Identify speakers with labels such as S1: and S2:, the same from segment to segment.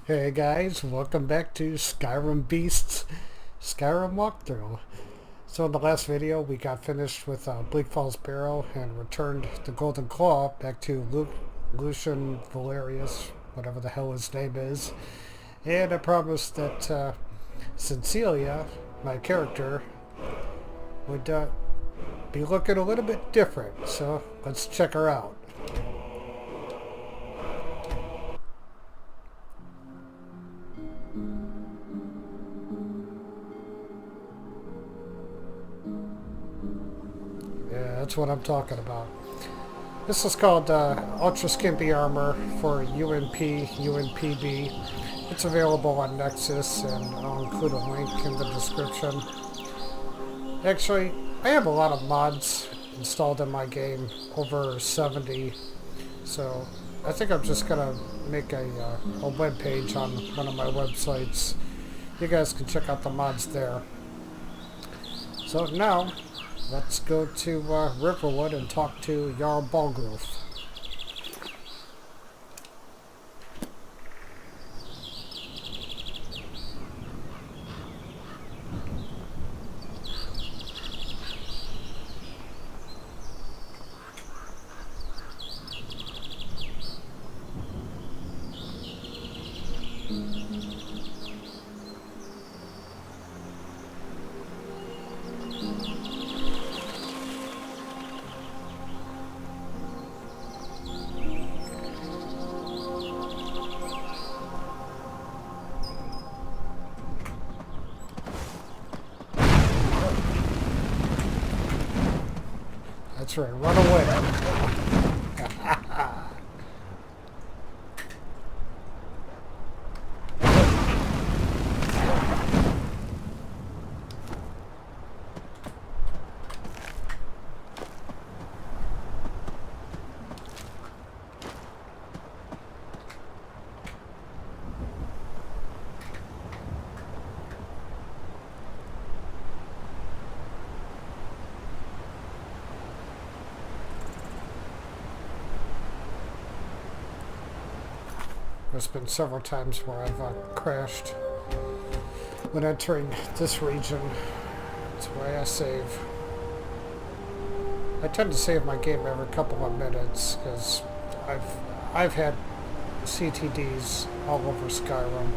S1: Hey guys, welcome back to Skyrim Beasts Skyrim walkthrough. So in the last video we got finished with Bleak Falls Barrow and returned the Golden Claw back to Lucian Valerius, whatever the hell his name is. And I promised that Cecilia, my character, would be looking a little bit different. So let's check her out. Yeah, that's what I'm talking about. This is called Ultra Skimpy Armor for UNP, UNPB. It's available on Nexus, and I'll include a link in the description. Actually, I have a lot of mods installed in my game, over 70, so I think I'm just going to make a web page on one of my websites. You guys can check out the mods there. So now, let's go to Riverwood and talk to Jarl Balgruf. That's right, run away. There's been several times where I've crashed when entering this region. That's why I save. I tend to save my game every couple of minutes because I've had CTDs all over Skyrim.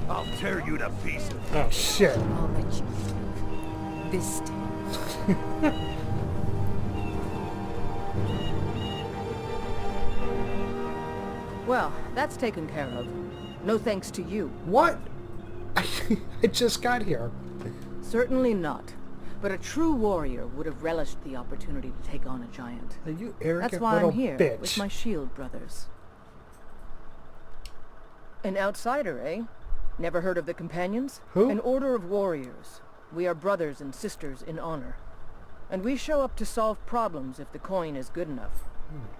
S2: I'll tear you to pieces.
S1: Oh shit.
S3: I'll let you live. This time.
S4: Well, that's taken care of. No thanks to you.
S1: What? I just got here.
S4: Certainly not. But a true warrior would have relished the opportunity to take on a giant.
S1: Are you arrogant
S4: That's why
S1: little
S4: I'm here,
S1: bitch?
S4: with my shield brothers. An outsider, eh? Never heard of the Companions?
S1: Who?
S4: An order of warriors. We are brothers and sisters in honor. And we show up to solve problems if the coin is good enough.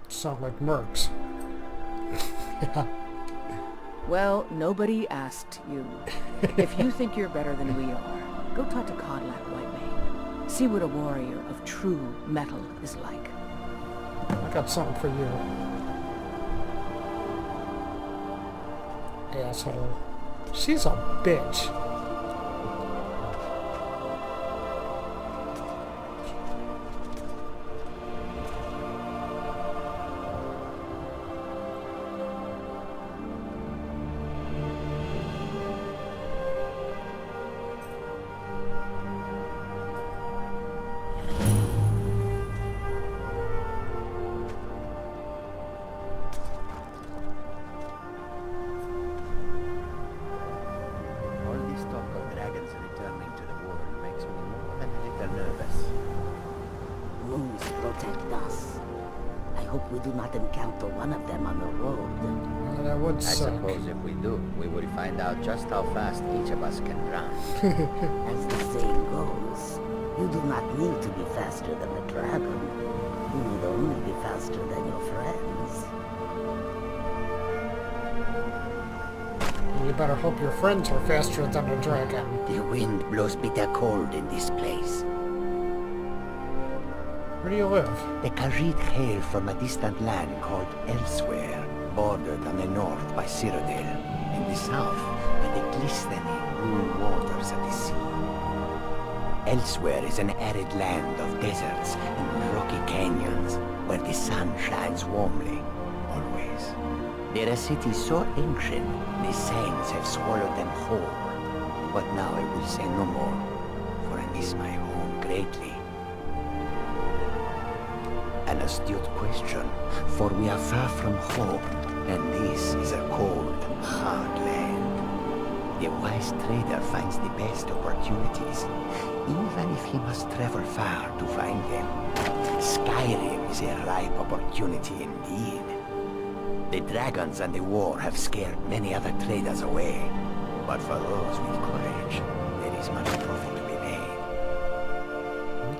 S1: Sound like mercs. Yeah.
S4: Well, nobody asked you. If you think you're better than we are, go talk to Codlac, Whitemane. See what a warrior of true metal is like.
S1: I got something for you. Asshole. She's a bitch.
S2: All this talk of dragons returning to the world makes me more than a little nervous.
S5: Moons protect us. I hope we do not encounter one of them on the road.
S1: Well, that would
S2: I
S1: suck.
S2: suppose if we do, we will find out just how fast each of us can run.
S5: As the saying goes, you do not need to be faster than a dragon. You need only be faster than your friends.
S1: You better hope your friends are faster than a dragon.
S5: The wind blows bitter cold in this place.
S1: Where do you live?
S6: The Khajiit hail from a distant land called Elsewhere, bordered on the north by Cyrodiil, in the south by the glistening blue waters of the sea. Elsewhere is an arid land of deserts and rocky canyons, where the sun shines warmly, always. They're a city so ancient, the sands have swallowed them whole. But now I will say no more, for I miss my home greatly. An astute question, for we are far from home, and this is a cold, hard land. The wise trader finds the best opportunities, even if he must travel far to find them. Skyrim is a ripe opportunity indeed. The dragons and the war have scared many other traders away, but for those with courage, there is much profit to be made.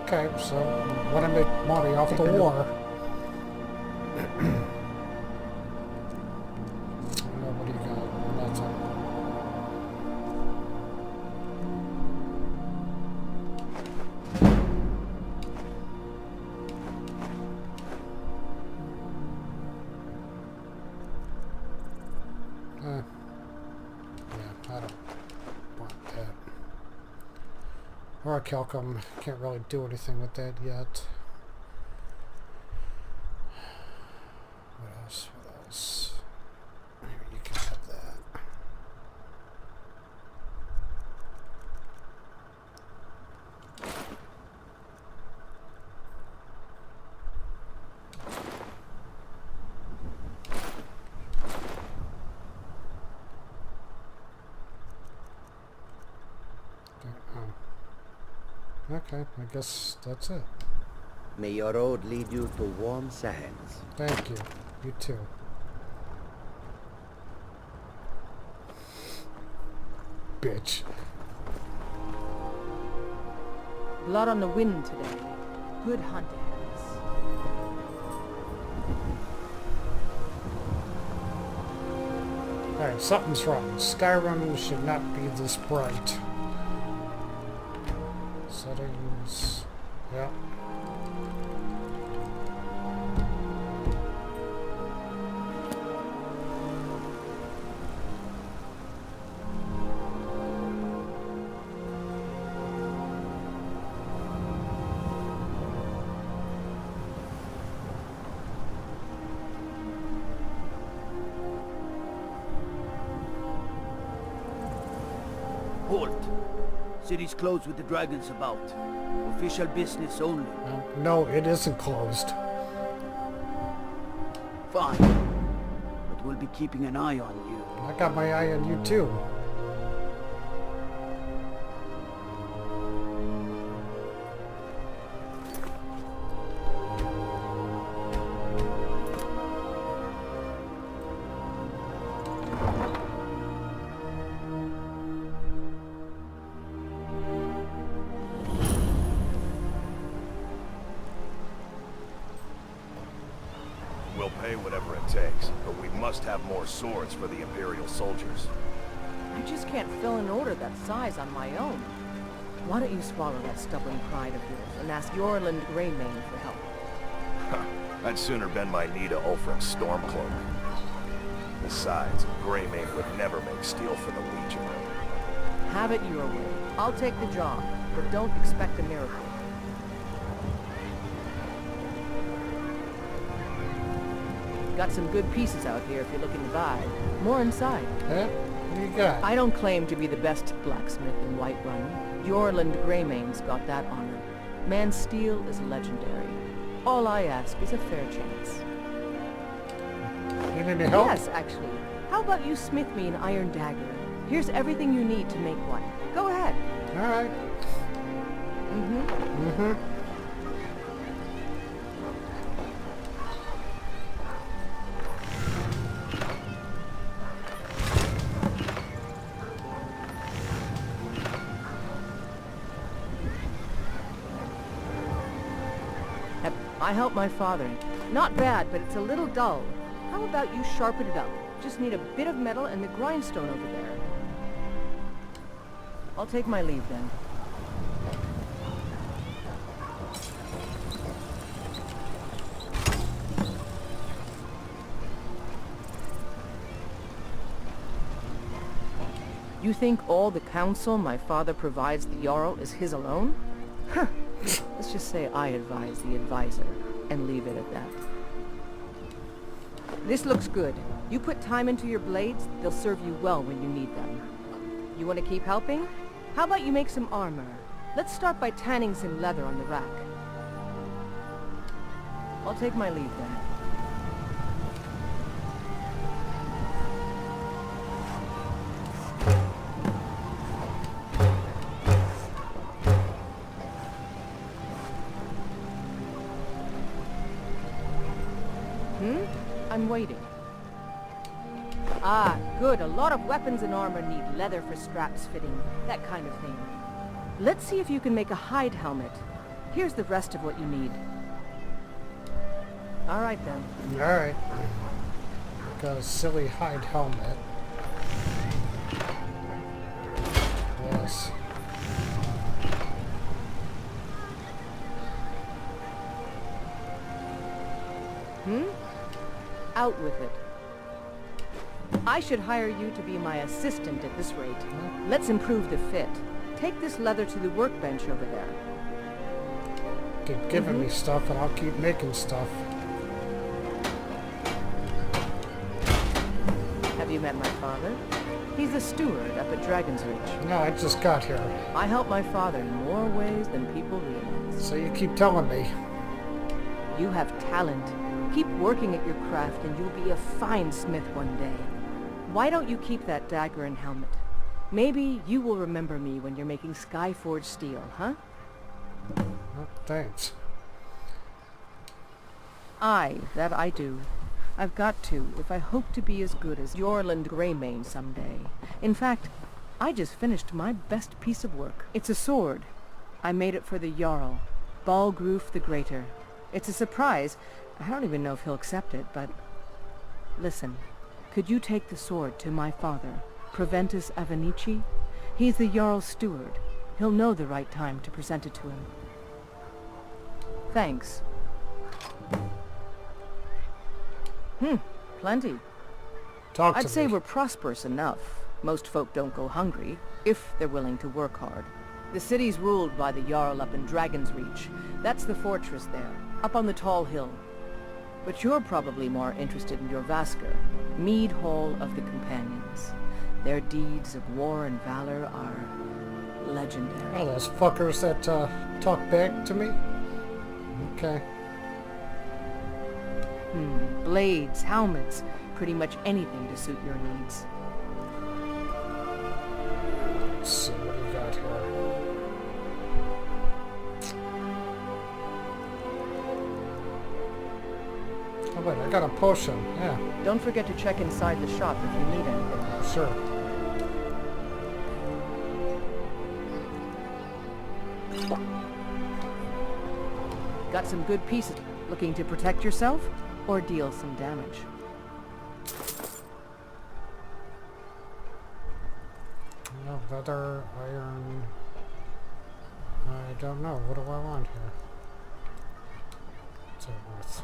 S1: Okay, so want to make money off the war. What do you got? Nothing. Yeah, I don't want that. Or Calcum, can't really do anything with that yet. What else? What else? Here, you can have that. Okay, I guess that's it.
S6: May your road lead you to warm sands.
S1: Thank you. You too. Bitch.
S4: Blood on the wind today. Good hunt ahead of us.
S1: Alright, something's wrong. Skyrim should not be this bright. Settings. Yeah.
S7: Halt! City's closed with the dragons about. Official business only.
S1: No, it isn't closed.
S7: Fine. But we'll be keeping an eye on you.
S1: I got my eye on you too.
S2: We'll pay whatever it
S8: takes, but we must have more swords for the Imperial soldiers.
S4: I just can't fill an order that size on my own. Why don't you swallow that stubborn pride of yours and ask Yorland Greymane for help?
S8: I'd sooner bend my knee to Ulfric's Stormcloak. Besides, Greymane would never make steel for the Legion.
S4: Have it your way. I'll take the job, but don't expect a miracle. Got some good pieces out here if you're looking to buy. More inside.
S1: Eh? What do you got?
S4: I don't claim to be the best blacksmith in Whiterun. Yorland Greymane's got that honor. Man's steel is legendary. All I ask is a fair chance.
S1: Need any help?
S4: Yes, actually. How about you smith me an iron dagger? Here's everything you need to make one. Go ahead.
S1: All right.
S4: Mm-hmm. I helped my father. Not bad, but it's a little dull. How about you sharpen it up? Just need a bit of metal and the grindstone over there. I'll take my leave then. You think all the counsel my father provides the Jarl is his alone? Huh. Let's just say I advise the advisor, and leave it at that. This looks good. You put time into your blades, they'll serve you well when you need them. You want to keep helping? How about you make some armor? Let's start by tanning some leather on the rack. I'll take my leave then. I'm waiting. Ah, good. A lot of weapons and armor need leather for straps fitting, that kind of thing. Let's see if you can make a hide helmet. Here's the rest of what you need. All right, then.
S1: All right. Got a silly hide helmet. Yes.
S4: Out with it. I should hire you to be my assistant at this rate. Let's improve the fit. Take this leather to the workbench over there.
S1: Keep giving me stuff and I'll keep making stuff.
S4: Have you met my father? He's the steward up at Dragon's Reach.
S1: No, I just got here.
S4: I help my father in more ways than people realize.
S1: So you keep telling me.
S4: You have talent. Keep working at your craft and you'll be a fine smith one day. Why don't you keep that dagger and helmet? Maybe you will remember me when you're making Skyforged steel, huh?
S1: Oh, thanks.
S4: Aye, that I do. I've got to, if I hope to be as good as Yorland Greymane someday. In fact, I just finished my best piece of work. It's a sword. I made it for the Jarl, Balgruf the Greater. It's a surprise. I don't even know if he'll accept it, but... Listen, could you take the sword to my father, Proventus Avenici? He's the Jarl's steward. He'll know the right time to present it to him. Thanks. Plenty.
S1: Talk to
S4: I'd say
S1: me.
S4: we're prosperous enough. Most folk don't go hungry, if they're willing to work hard. The city's ruled by the Jarl up in Dragon's Reach. That's the fortress there, up on the tall hill. But you're probably more interested in your Vasker, Mead Hall of the Companions. Their deeds of war and valor are legendary.
S1: Oh, those fuckers that talk back to me? Okay.
S4: Blades, helmets, pretty much anything to suit your needs.
S1: Let's see what we got here. Oh wait, I got a potion. Yeah,
S4: Don't forget to check inside the shop if you need anything.
S1: sure.
S4: Got some good pieces. Looking to protect yourself or deal some damage?
S1: Leather, iron. I don't know. What do I want here? What's it worth?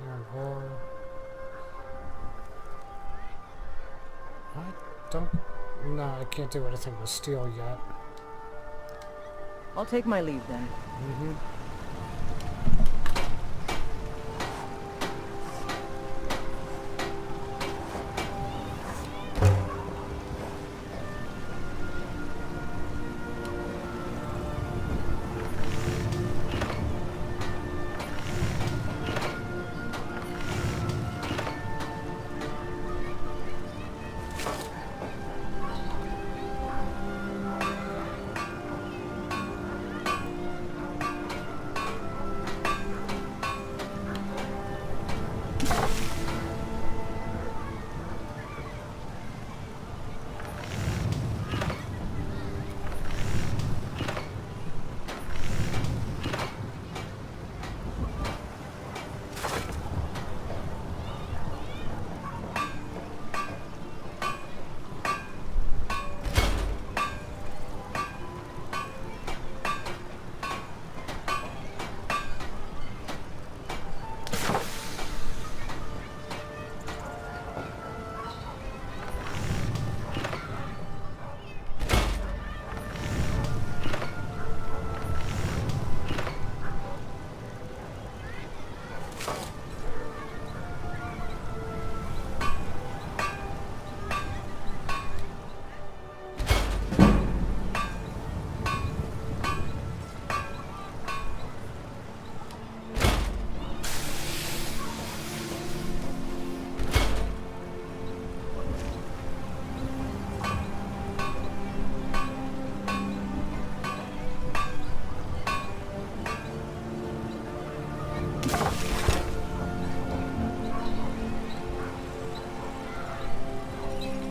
S1: Iron ore. I don't. No, I can't do anything with steel yet.
S4: I'll take my leave then.
S1: Mm-hmm.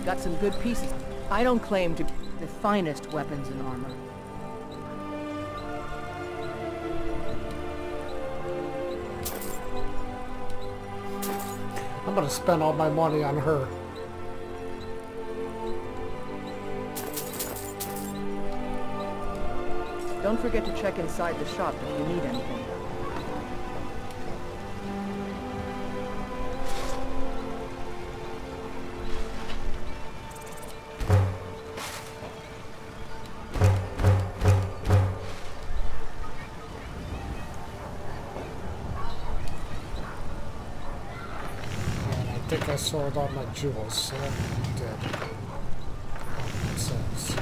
S4: Got some good pieces. I don't claim to be the finest weapons and armor.
S1: I'm gonna spend all my money on her.
S4: Don't forget to check inside the shop if you need anything.
S1: I think I sold all my jewels, so that did. It says.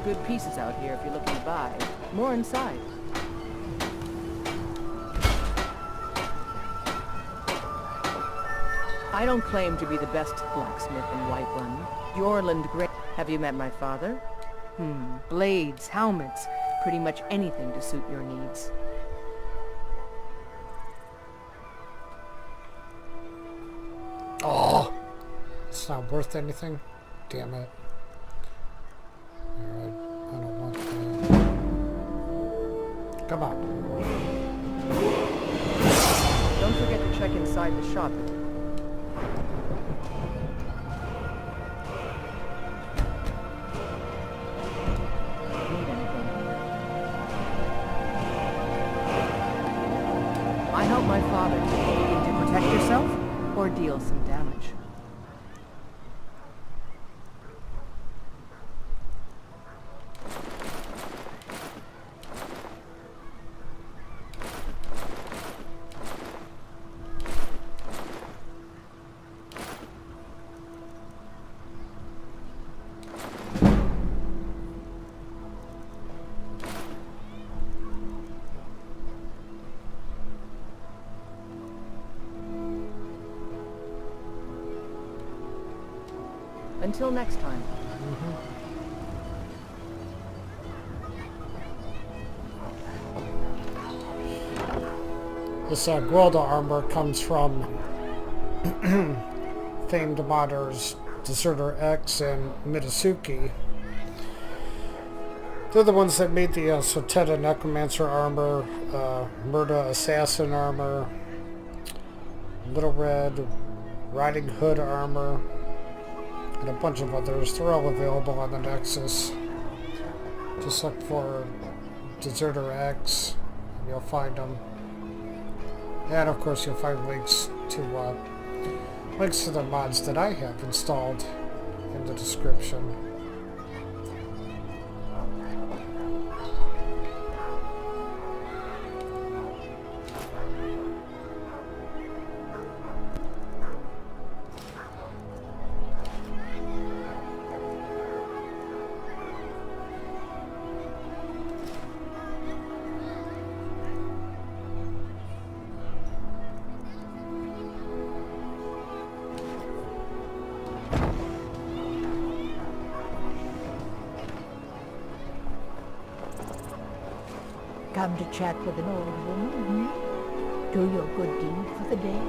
S4: good pieces out here if you're looking to buy. More inside. I don't claim to be the best blacksmith in Whiterun. Yorland Gray. Have you met my father? Blades, helmets, pretty much anything to suit your needs.
S1: Oh, it's not worth anything. Damn it. Alright, I don't want that. Come on.
S4: Don't forget to check inside the shop. I helped my father. To protect yourself or deal some damage. Until next time.
S1: This Gwelda armor comes from famed modders Deserter X and Mitsuki. They're the ones that made the Soteta Necromancer armor, Murda Assassin armor, Little Red Riding Hood armor, and a bunch of others. They're all available on the Nexus. Just look for Deserter X, and you'll find them. And of course, you'll find links to the mods that I have installed in the description.
S9: Come to chat with an old woman, Do your good deed for the day?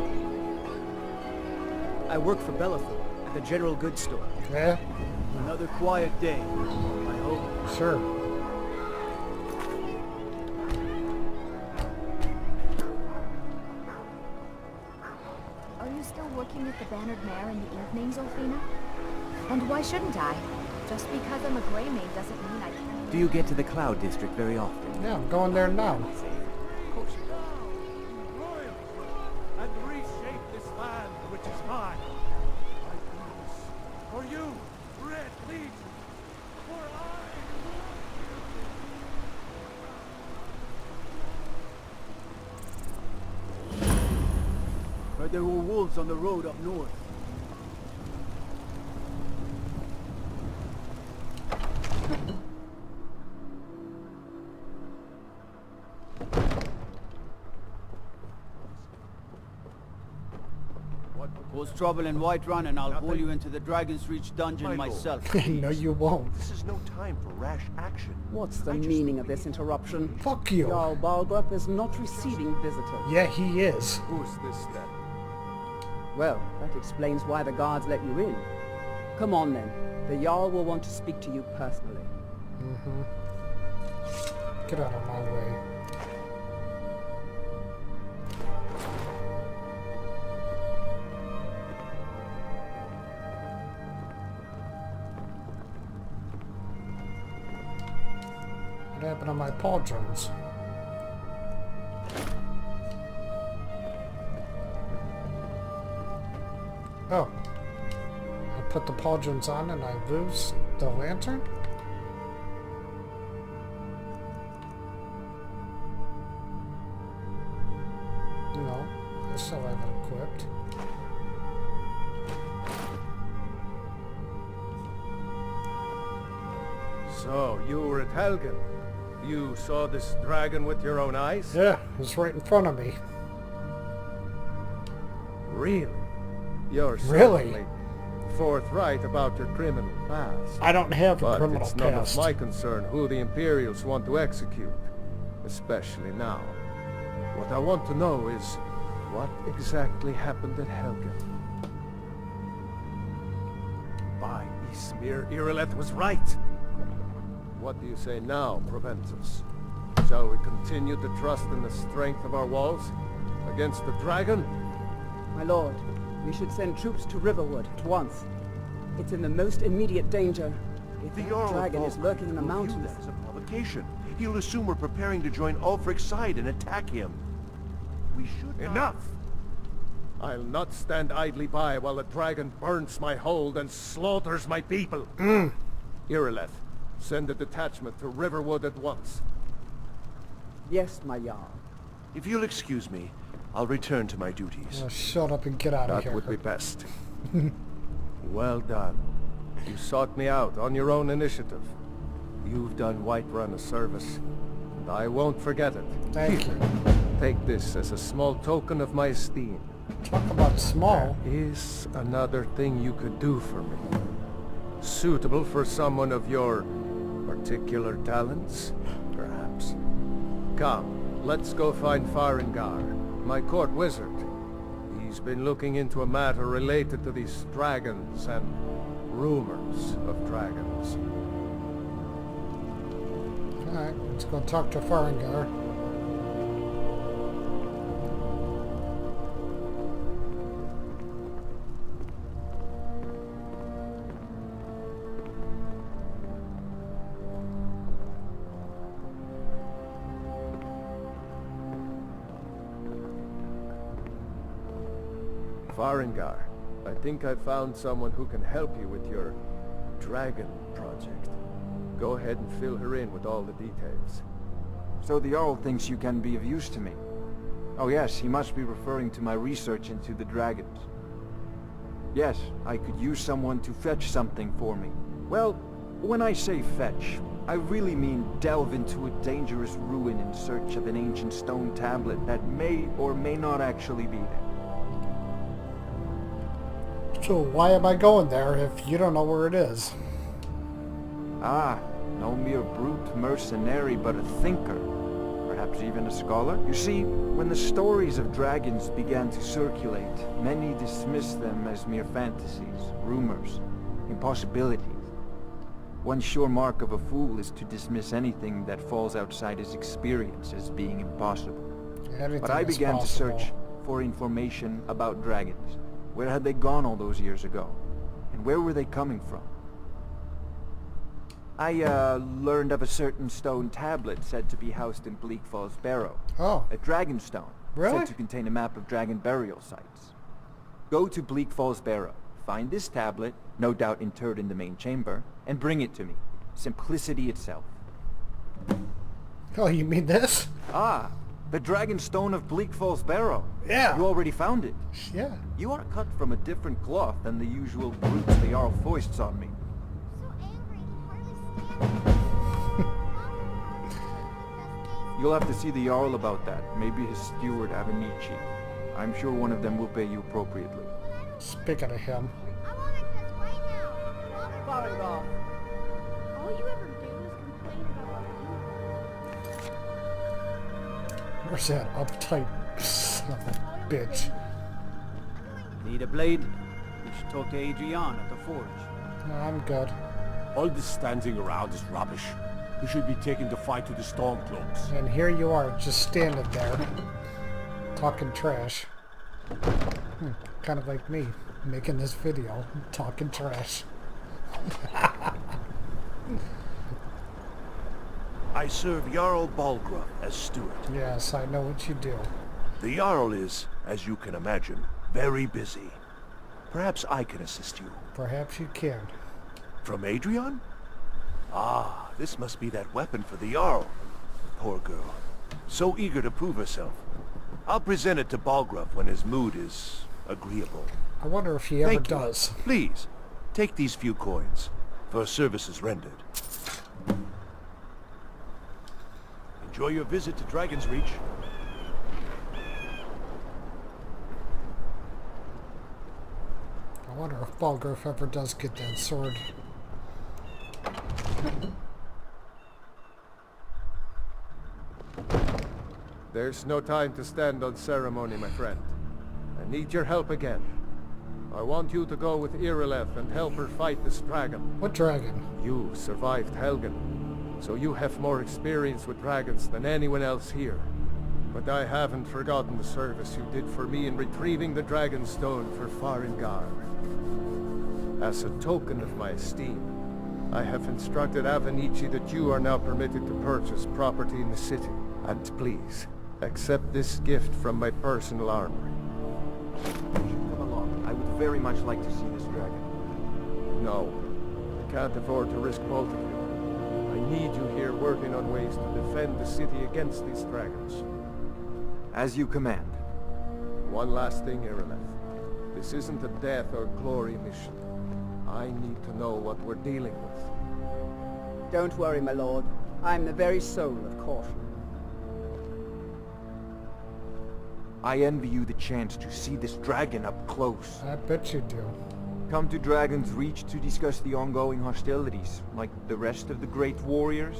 S7: I work for Bellathor at the general goods store.
S1: Yeah,
S7: Another quiet day, I hope.
S1: sure.
S10: Are you still working at the Bannered Mare in the evenings, Olfina? And why shouldn't I? Just because I'm a Grey Maid doesn't mean I can't.
S2: Do you get to the Cloud District very often?
S1: Yeah, I'm going there now.
S11: And reshape this land which is mine. I do this for you, Red Legion, for I...
S7: Heard there were wolves on the road up north. Cause trouble in Whiterun and I'll haul you into the Dragon's Reach dungeon myself.
S1: No, you won't.
S8: This is no time for rash action.
S12: What's the meaning of this interruption?
S1: Fuck you.
S12: Jarl Balgrup is not receiving visitors.
S1: Yeah, he is.
S8: Who's this then?
S12: Well, that explains why the guards let you in. Come on then. The Jarl will want to speak to you personally.
S1: Get out of my way. What happened to my pauldrons? Oh. I put the pauldrons on and I lose the lantern? No. I still have it equipped.
S11: So, you were at Helgen. You saw this dragon with your own eyes?
S1: Yeah, it was right in front of me.
S11: Really? You're
S1: Really?
S11: certainly forthright about your criminal past.
S1: I don't have a
S11: But
S1: criminal
S11: it's none
S1: past.
S11: of my concern who the Imperials want to execute, especially now. What I want to know is what exactly happened at Helgen. By Ismir, Irileth was right. What do you say now, Proventus? Shall we continue to trust in the strength of our walls against the dragon?
S12: My lord, we should send troops to Riverwood at once. It's in the most immediate danger. If
S13: The
S12: that
S13: Jarl
S12: dragon is lurking in the
S13: will view
S12: mountains.
S13: that as a provocation. He'll assume we're preparing to join Ulfric's side and attack him. We should not...
S11: Enough! I'll not stand idly by while the dragon burns my hold and slaughters my people. Irileth, send a detachment to Riverwood at once.
S12: Yes, my Jarl.
S13: If you'll excuse me, I'll return to my duties.
S1: Oh, shut up and get out of
S11: That
S1: here.
S11: would be best. Well done. You sought me out on your own initiative. You've done Whiterun a service, and I won't forget it.
S1: Thank you.
S11: Take this as a small token of my esteem.
S1: Talk about small.
S11: Is another thing you could do for me. Suitable for someone of your particular talents, perhaps. Come, let's go find Farengar, my court wizard. He's been looking into a matter related to these dragons and rumors of dragons.
S1: Alright, let's go talk to Farengar.
S11: Farengar, I think I found someone who can help you with your dragon project. Go ahead and fill her in with all the details.
S14: So the Jarl thinks you can be of use to me. Oh yes, he must be referring to my research into the dragons. Yes, I could use someone to fetch something for me. Well, when I say fetch, I really mean delve into a dangerous ruin in search of an ancient stone tablet that may or may not actually be there.
S1: So why am I going there if you don't know where it is?
S14: Ah, no mere brute mercenary, but a thinker. Perhaps even a scholar? You see, when the stories of dragons began to circulate, many dismissed them as mere fantasies, rumors, impossibilities. One sure mark of a fool is to dismiss anything that falls outside his experience as being impossible.
S1: Anything
S14: But I
S1: is
S14: began to
S1: possible.
S14: search for information about dragons. Where had they gone all those years ago? And where were they coming from? I learned of a certain stone tablet said to be housed in Bleak Falls Barrow.
S1: Oh.
S14: A dragon stone.
S1: Really?
S14: Said to contain a map of dragon burial sites. Go to Bleak Falls Barrow, find this tablet, no doubt interred in the main chamber, and bring it to me. Simplicity itself.
S1: Oh, you mean this?
S14: Ah, the dragon stone of Bleak Falls Barrow.
S1: Yeah.
S14: You already found it.
S1: Yeah.
S14: You are cut from a different cloth than the usual brutes the Jarl foists on me. You'll have to see the Jarl about that. Maybe his steward Avenici. I'm sure one of them will pay you appropriately.
S1: Speaking of him.
S10: All you ever do is complain about
S1: Where's that uptight son of a bitch?
S7: Need a blade? We should talk to Adrian at the forge.
S1: No, I'm good.
S15: All this standing around is rubbish. We should be taking the fight to the Stormcloaks.
S1: And here you are, just standing there, talking trash. Kind of like me, making this video, talking trash.
S13: I serve Jarl Balgruuf as steward.
S1: Yes, I know what you do.
S13: The Jarl is, as you can imagine, very busy. Perhaps I can assist you.
S1: Perhaps you can.
S13: From Adrian? Ah, this must be that weapon for the Jarl. Poor girl. So eager to prove herself. I'll present it to Balgruuf when his mood is agreeable.
S1: I wonder if he ever
S13: Thank you.
S1: does.
S13: Please, take these few coins for services rendered. Enjoy your visit to Dragon's Reach.
S1: I wonder if Balgruuf ever does get that sword.
S11: There's no time to stand on ceremony, my friend. I need your help again. I want you to go with Irileth and help her fight this dragon.
S1: What dragon?
S11: You survived Helgen, so you have more experience with dragons than anyone else here. But I haven't forgotten the service you did for me in retrieving the Dragon Stone for Farengar. As a token of my esteem, I have instructed Avenici that you are now permitted to purchase property in the city. And please, accept this gift from my personal armory.
S14: Come along. I would very much like to see this dragon.
S11: No, I can't afford to risk both of you. I need you here working on ways to defend the city against these dragons.
S14: As you command.
S11: One last thing, Irileth. This isn't a death or glory mission. I need to know what we're dealing with.
S12: Don't worry, my lord. I'm the very soul of caution.
S14: I envy you the chance to see this dragon up close.
S1: I bet you do.
S14: Come to Dragon's Reach to discuss the ongoing hostilities, like the rest of the great warriors?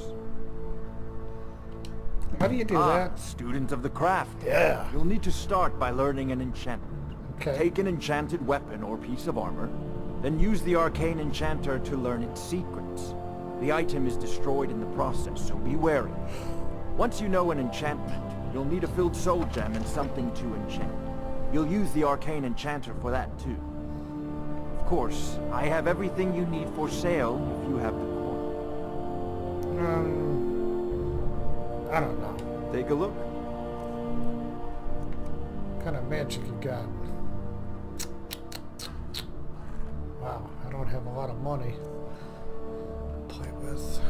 S1: How do you do that?
S14: Student of the craft.
S1: Yeah.
S14: You'll need to start by learning an enchantment.
S1: Okay.
S14: Take an enchanted weapon or piece of armor, then use the arcane enchanter to learn its secrets. The item is destroyed in the process, so be wary. Once you know an enchantment, you'll need a filled soul gem and something to enchant. You'll use the arcane enchanter for that too. Of course, I have everything you need for sale if you have the coin.
S1: I don't know.
S14: Take a look.
S1: What kind of magic you got? Wow, I don't have a lot of money to play with.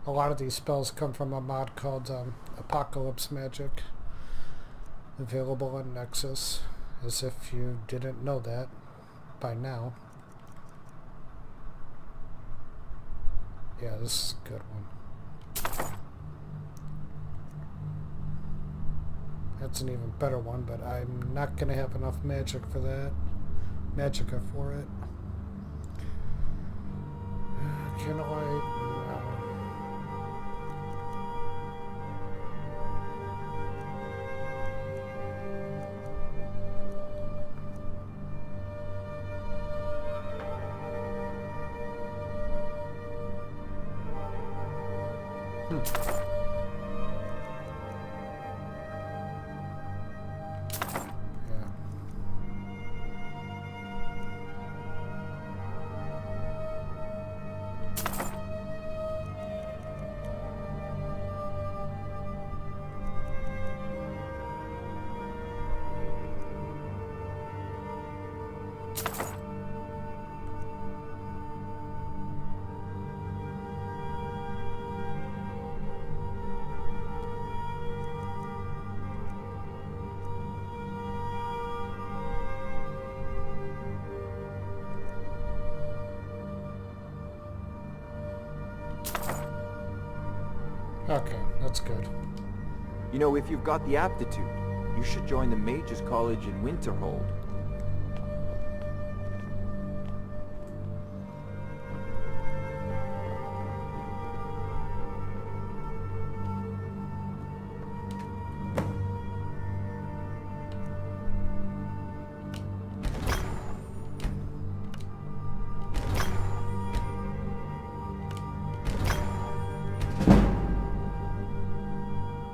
S1: A lot of these spells come from a mod called Apocalypse Magic, available on Nexus, as if you didn't know that by now. Yeah, this is a good one. That's an even better one, but I'm not going to have enough magic for that. Magicka for it. Can I... Okay, that's good.
S14: You know, if you've got the aptitude, you should join the Mages College in Winterhold.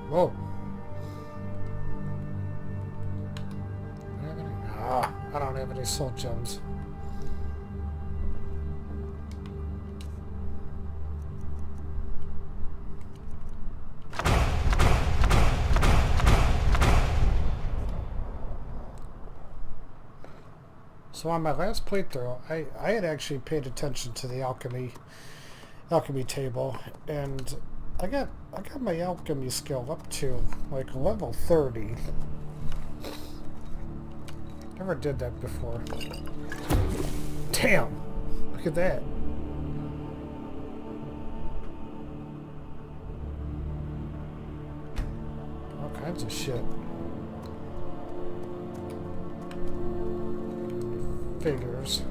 S1: Whoa. I don't have any soul gems. So on my last playthrough, I had actually paid attention to the alchemy table, and I got my alchemy skill up to like level 30, Never did that before. Damn! Look at that. All kinds of shit. Figures.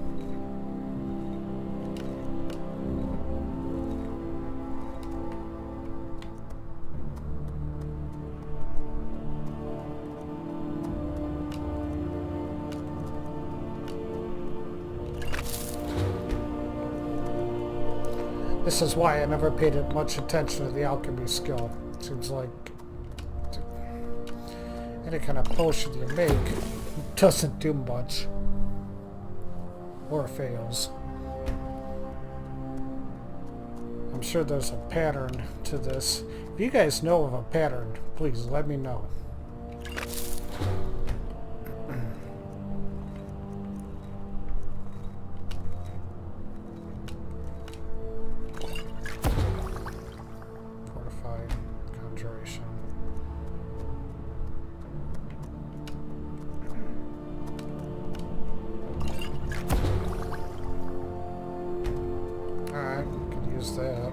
S1: This is why I never paid much attention to the alchemy skill. Seems like any kind of potion you make doesn't do much. Or fails. I'm sure there's a pattern to this. If you guys know of a pattern, please let me know. Fortified conjuration. Alright, could use that.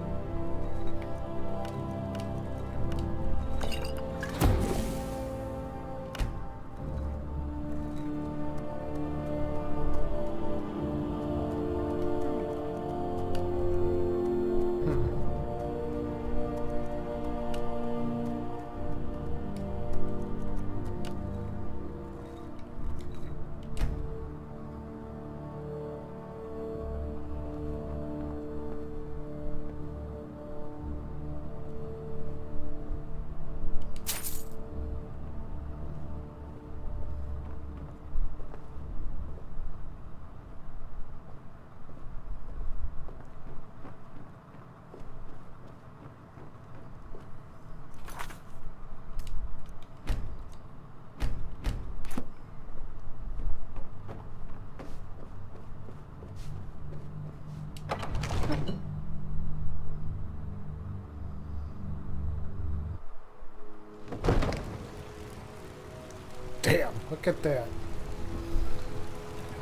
S1: Damn, look at that.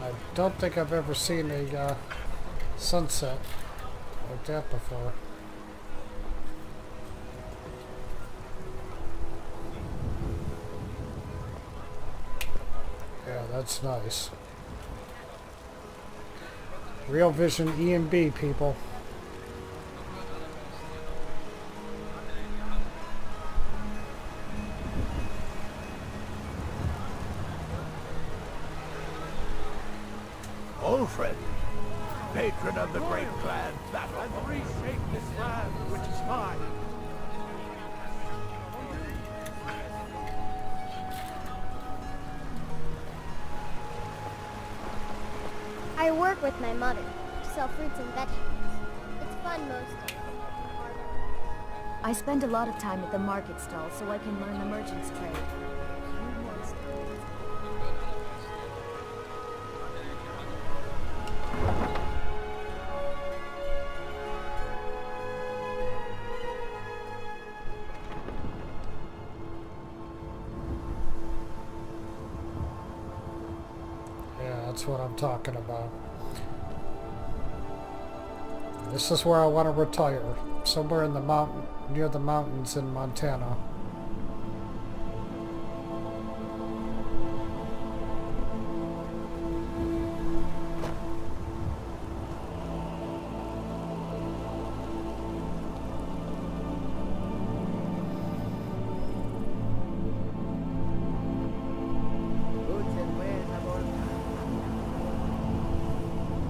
S1: I don't think I've ever seen a sunset like that before. Yeah, that's nice. Real Vision E&B, people.
S13: Alfred, patron of the great clan battle, and reshape this land which is mine.
S16: I work with my mother to sell fruits and vegetables. It's fun most days.
S10: I spend a lot of time at the market stall so I can learn the merchant's trade.
S1: That's what I'm talking about. This is where I want to retire. Somewhere in the mountain, near the mountains in Montana.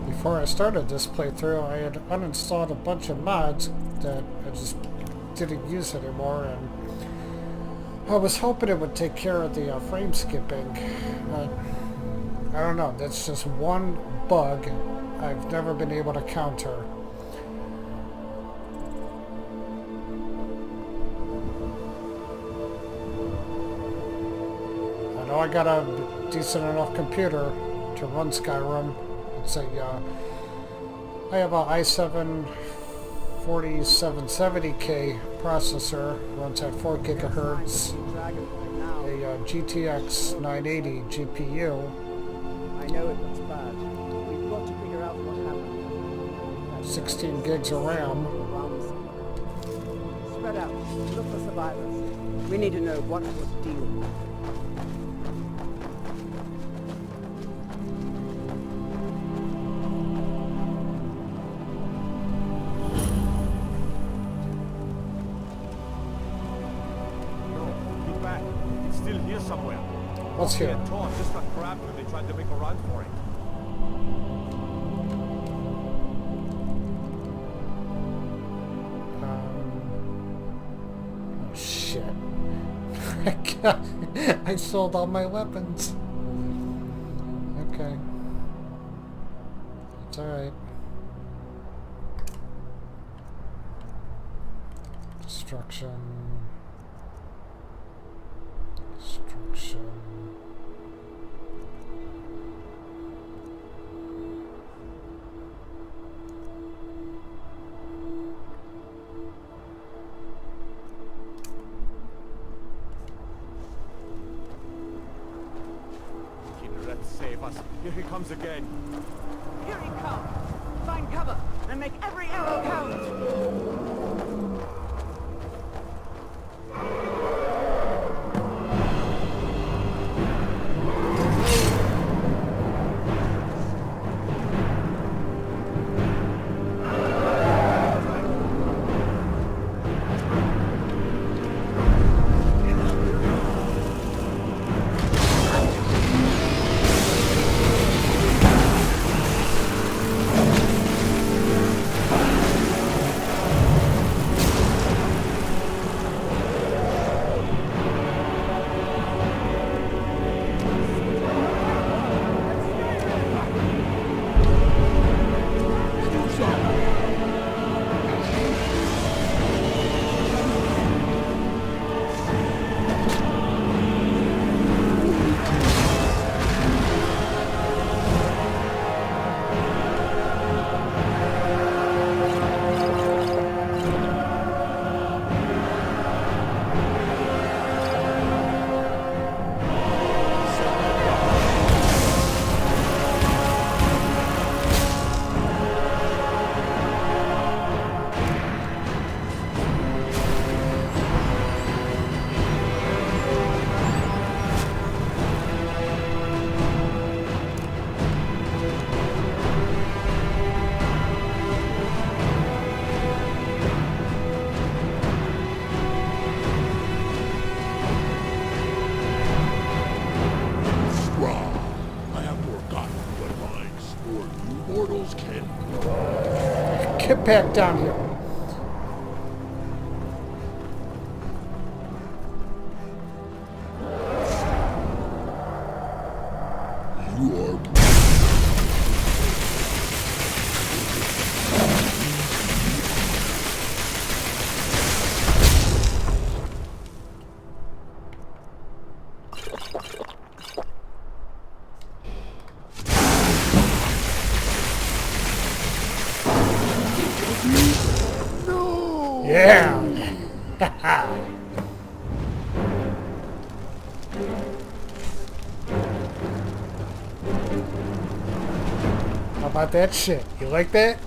S1: Before I started this playthrough, I had uninstalled a bunch of mods that I just didn't use anymore, and I was hoping it would take care of the frame skipping, but I don't know, that's just one bug I've never been able to counter. I know I got a decent enough computer to run Skyrim. It's I have a i7 4770K processor, runs at 4 gigahertz, a GTX 980 GPU,
S12: I know it looks bad. We've got to figure out what happened.
S1: 16 gigs of RAM.
S12: Spread out. Look for survivors. We need to know what we're dealing with.
S15: It's still here somewhere.
S1: What's here?
S15: Torn just got grabbed when they tried to make a run for it.
S1: Oh shit. I sold all my weapons. Okay. It's alright. Destruction. Destruction.
S15: Let's save us. Here he comes again.
S12: Here he comes! Find cover and make every arrow count!
S1: Get back down here. Yeah! How about that shit? You like that?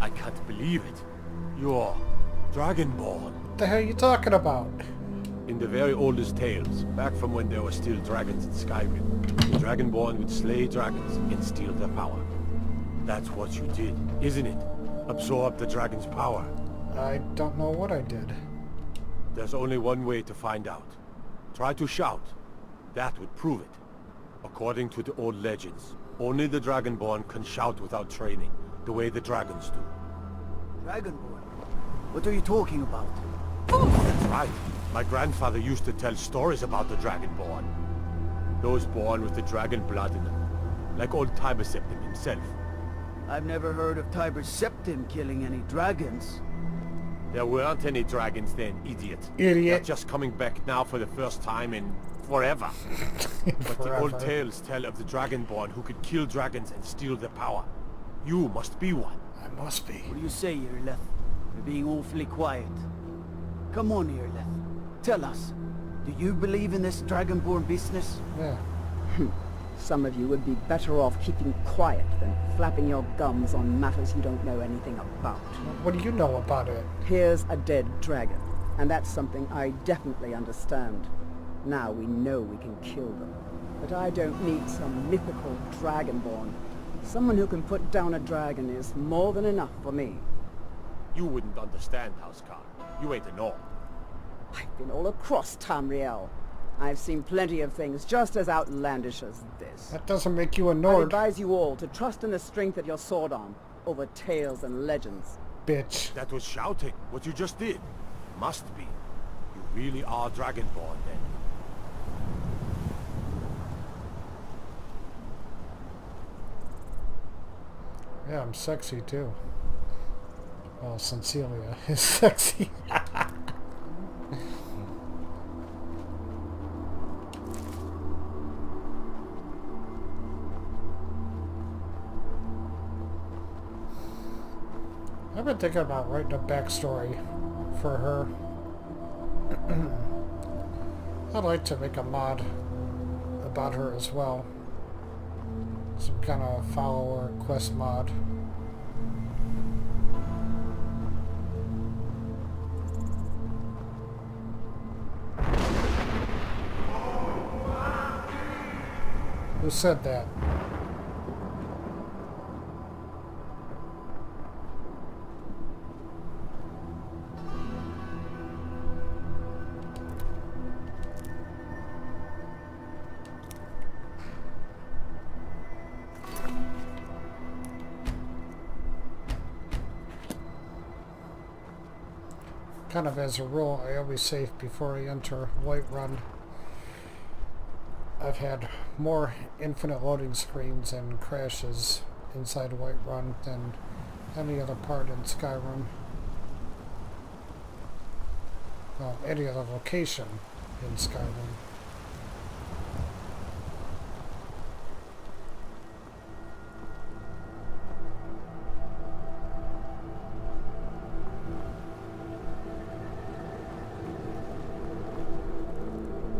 S15: I can't believe it. You're Dragonborn.
S1: What the hell are you talking about?
S15: In the very oldest tales, back from when there were still dragons in Skyrim, the Dragonborn would slay dragons and steal their power. That's what you did, isn't it? Absorb the dragon's power.
S1: I don't know what I did.
S15: There's only one way to find out. Try to shout. That would prove it. According to the old legends, Only the Dragonborn can shout without training, the way the dragons do.
S7: Dragonborn? What are you talking about?
S15: That's right. My grandfather used to tell stories about the Dragonborn. Those born with the dragon blood in them. Like old Tiber Septim himself.
S7: I've never heard of Tiber Septim killing any dragons.
S15: There weren't any dragons then, idiot.
S1: Idiot.
S15: They're just coming back now for the first time in forever. But the old tales tell of the Dragonborn who could kill dragons and steal their power. You must be one.
S1: I must be.
S7: What do you say, Irleth? You're being awfully quiet. Come on, Irleth. Tell us. Do you believe in this Dragonborn business?
S1: Yeah.
S12: Some of you would be better off keeping quiet than flapping your gums on matters you don't know anything about.
S1: What do you know about it?
S12: Here's a dead dragon, and that's something I definitely understand. Now we know we can kill them. But I don't need some mythical dragonborn. Someone who can put down a dragon is more than enough for me.
S15: You wouldn't understand, Housecarl. You ain't a Norn.
S12: I've been all across Tamriel. I've seen plenty of things just as outlandish as this.
S1: That doesn't make you a
S12: I
S1: Nord.
S12: advise you all to trust in the strength of your sword arm over tales and legends.
S1: Bitch.
S15: That was shouting, what you just did. Must be. You really are Dragonborn, then.
S1: Yeah, I'm sexy too. Well, Cecilia is sexy. I've been thinking about writing a backstory for her. I'd like to make a mod about her as well. Some kind of follower quest mod. Who said that? Kind of as a rule, I always save before I enter Whiterun. I've had more infinite loading screens and crashes inside Whiterun than any other part in Skyrim. Well, any other location in Skyrim.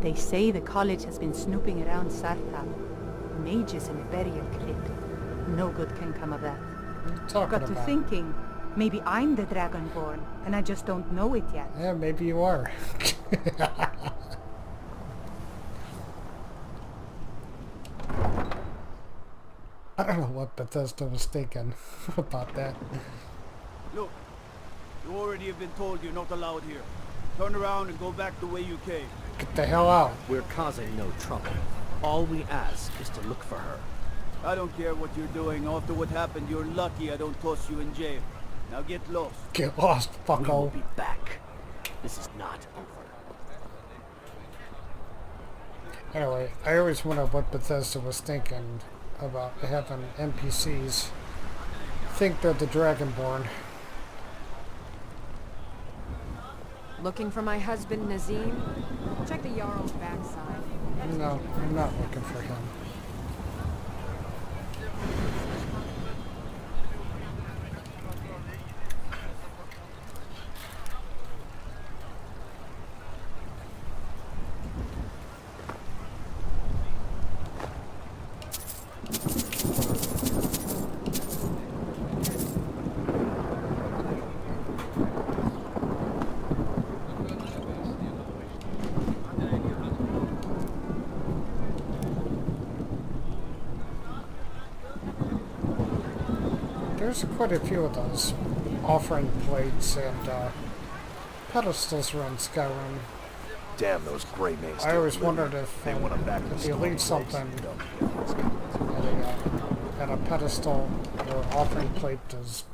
S3: They say the college has been snooping around Sarthal. Mages in a burial crypt. No good can come of that. Got to thinking, maybe I'm the Dragonborn, and I just don't know it yet.
S1: Yeah, maybe you are. I don't know what Bethesda was thinking about that.
S7: Look, you already have been told you're not allowed here. Turn around and go back the way you came.
S1: Get the hell out.
S17: We're causing no trouble. All we ask is to look for her.
S7: I don't care what you're doing. After what happened, you're lucky I don't toss you in jail. Now get lost.
S1: Get lost, fucko.
S17: We will be back. This is not over.
S1: Anyway, I always wonder what Bethesda was thinking about having NPCs think they're the Dragonborn.
S18: Looking for my husband, Nazim? Check the Jarl's backside.
S1: No, I'm not looking for him. There's quite a few of those offering plates and pedestals around Skyrim.
S8: Damn those gray mains.
S1: I always wondered if
S8: they want them back
S1: if you leave something at a at a pedestal or offering plate,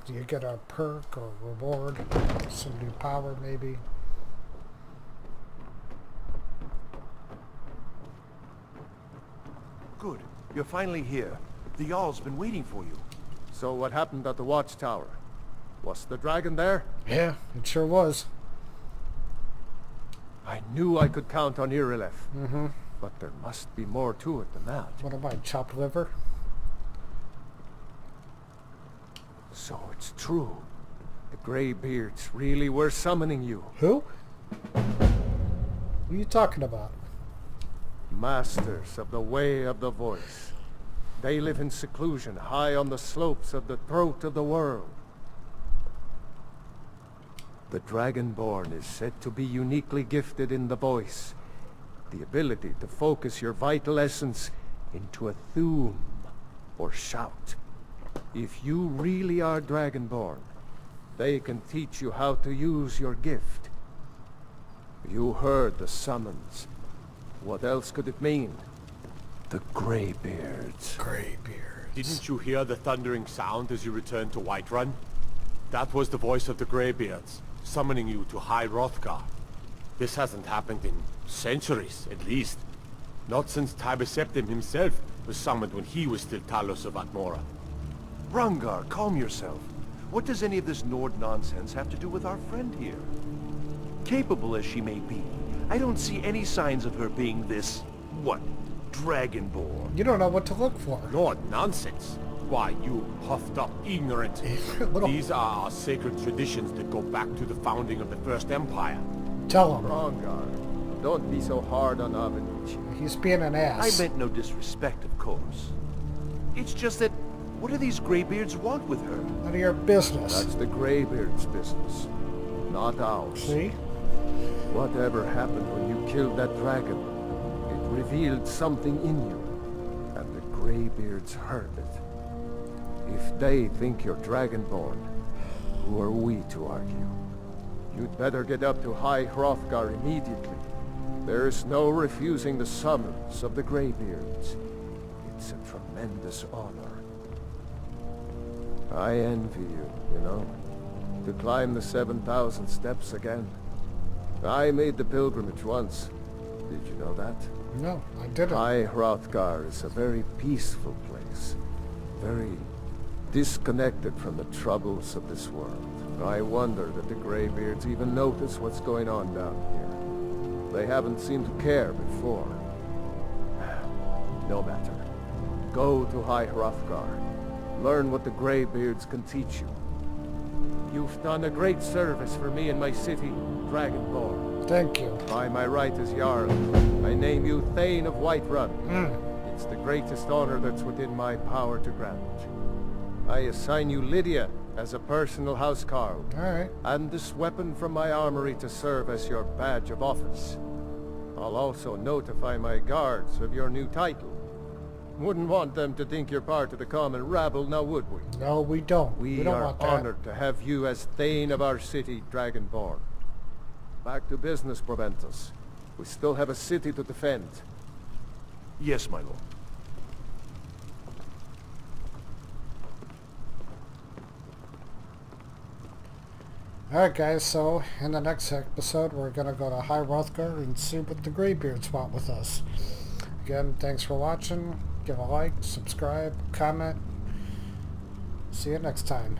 S1: do you get a perk or reward? Some new power, maybe?
S13: Good. You're finally here. The Jarl's been waiting for you.
S11: So what happened at the watchtower? Was the dragon there?
S1: Yeah, it sure was.
S11: I knew I could count on Irileth.
S1: Mm-hmm.
S11: But there must be more to it than that.
S1: What am I, chopped liver?
S11: So it's true. The Greybeards really were summoning you.
S1: Who? What are you talking about?
S11: Masters of the Way of the Voice. They live in seclusion, high on the slopes of the throat of the world. The Dragonborn is said to be uniquely gifted in the voice. The ability to focus your vital essence into a thume, or shout. If you really are Dragonborn, they can teach you how to use your gift. You heard the summons. What else could it mean? The Greybeards.
S1: Greybeards.
S15: Didn't you hear the thundering sound as you returned to Whiterun? That was the voice of the Greybeards, summoning you to High Hrothgar. This hasn't happened in centuries, at least. Not since Tiber Septim himself was summoned when he was still Talos of Atmora.
S13: Rungar, calm yourself. What does any of this Nord nonsense have to do with our friend here? Capable as she may be, I don't see any signs of her being this, what, Dragonborn.
S1: You don't know what to look for.
S15: Nord nonsense? Why, you puffed up ignorant. These are our sacred traditions that go back to the founding of the First Empire.
S1: Tell him.
S11: Rungar, don't be so hard on Avenich.
S1: He's being an ass.
S13: I meant no disrespect, of course. It's just that, what do these Greybeards want with her?
S1: None of your business.
S11: That's the Greybeards' business, not ours.
S1: See?
S11: Whatever happened when you killed that dragon, it revealed something in you, and the Greybeards heard it. If they think you're Dragonborn, who are we to argue? You'd better get up to High Hrothgar immediately. There's no refusing the summons of the Greybeards. It's a tremendous honor. I envy you, you know, to climb the 7,000 steps again. I made the pilgrimage once. Did you know that?
S1: No, I didn't.
S11: High Hrothgar is a very peaceful place. Very disconnected from the troubles of this world. I wonder that the Greybeards even notice what's going on down here. They haven't seemed to care before. No matter. Go to High Hrothgar. Learn what the Greybeards can teach you. You've done a great service for me and my city, Dragonborn.
S1: Thank you.
S11: By my right as Jarl, I name you Thane of Whiterun. It's the greatest honor that's within my power to grant. I assign you Lydia as a personal housecarl.
S1: Alright.
S11: And this weapon from my armory to serve as your badge of office. I'll also notify my guards of your new title. Wouldn't want them to think you're part of the common rabble, now would we?
S1: No, we don't. We don't
S11: are
S1: want that.
S11: honored to have you as Thane of our city, Dragonborn. Back to business, Proventus. We still have a city to defend.
S13: Yes, my lord.
S1: Alright guys, so in the next episode we're going to go to High Hrothgar and see what the Greybeards want with us. Again, thanks for watching. Give a like, subscribe, comment. See you next time.